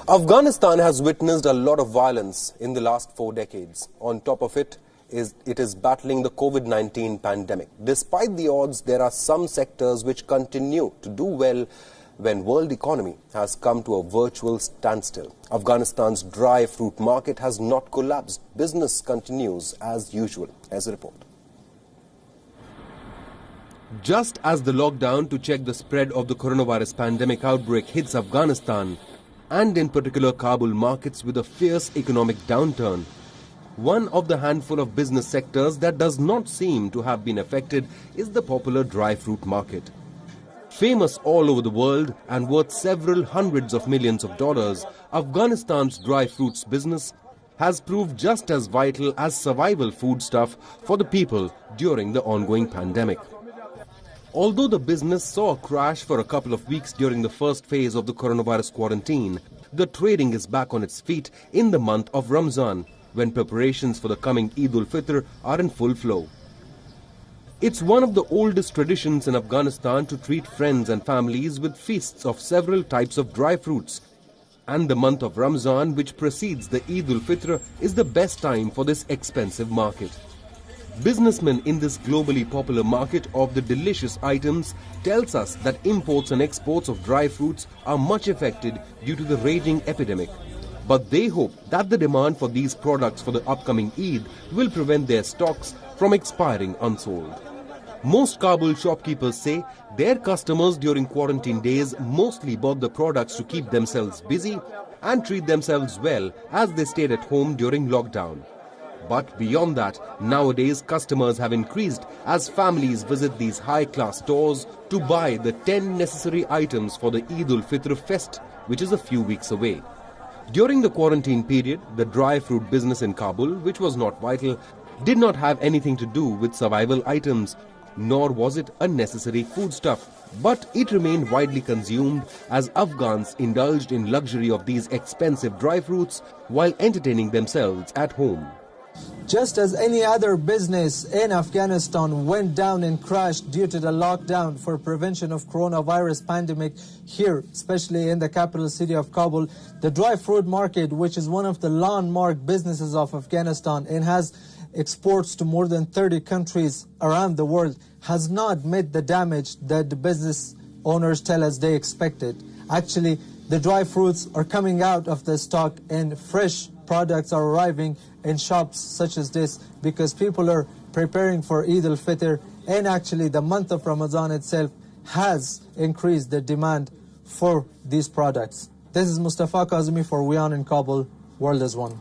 Afghanistan has witnessed a lot of violence in the last 4 decades. On top of it is battling the COVID-19 pandemic. Despite the odds, there are some sectors which continue to do well when world economy has come to a virtual standstill. Afghanistan's dry fruit market has not collapsed. Business continues as usual. As a report. Just as the lockdown to check the spread of the coronavirus pandemic outbreak hits Afghanistan, and in particular Kabul markets with a fierce economic downturn, one of the handful of business sectors that does not seem to have been affected is the popular dry fruit market. Famous all over the world and worth several hundreds of millions of dollars, Afghanistan's dry fruits business has proved just as vital as survival foodstuff for the people during the ongoing pandemic. Although the business saw a crash for a couple of weeks during the first phase of the coronavirus quarantine, the trading is back on its feet in the month of Ramzan, when preparations for the coming Eid ul-Fitr are in full flow. It's one of the oldest traditions in Afghanistan to treat friends and families with feasts of several types of dry fruits. And the month of Ramzan, which precedes the Eid ul-Fitr, is the best time for this expensive market. Businessmen in this globally popular market of the delicious items tells us that imports and exports of dry fruits are much affected due to the raging epidemic. But they hope that the demand for these products for the upcoming Eid will prevent their stocks from expiring unsold. Most Kabul shopkeepers say their customers during quarantine days mostly bought the products to keep themselves busy and treat themselves well as they stayed at home during lockdown. But beyond that, nowadays customers have increased as families visit these high-class stores to buy the 10 necessary items for the Eid ul-Fitr fest, which is a few weeks away. During the quarantine period, the dry fruit business in Kabul, which was not vital, did not have anything to do with survival items, nor was it a necessary foodstuff. But it remained widely consumed as Afghans indulged in luxury of these expensive dry fruits while entertaining themselves at home. Just as any other business in Afghanistan went down and crashed due to the lockdown for prevention of coronavirus pandemic here, especially in the capital city of Kabul, the dry fruit market, which is one of the landmark businesses of Afghanistan and has exports to more than 30 countries around the world, has not met the damage that the business owners tell us they expected. Actually, the dry fruits are coming out of the stock and fresh products are arriving in shops such as this because people are preparing for Eid al-Fitr, and actually the month of Ramadan itself has increased the demand for these products. This is Mustafa Kazmi for WION in Kabul. World is One.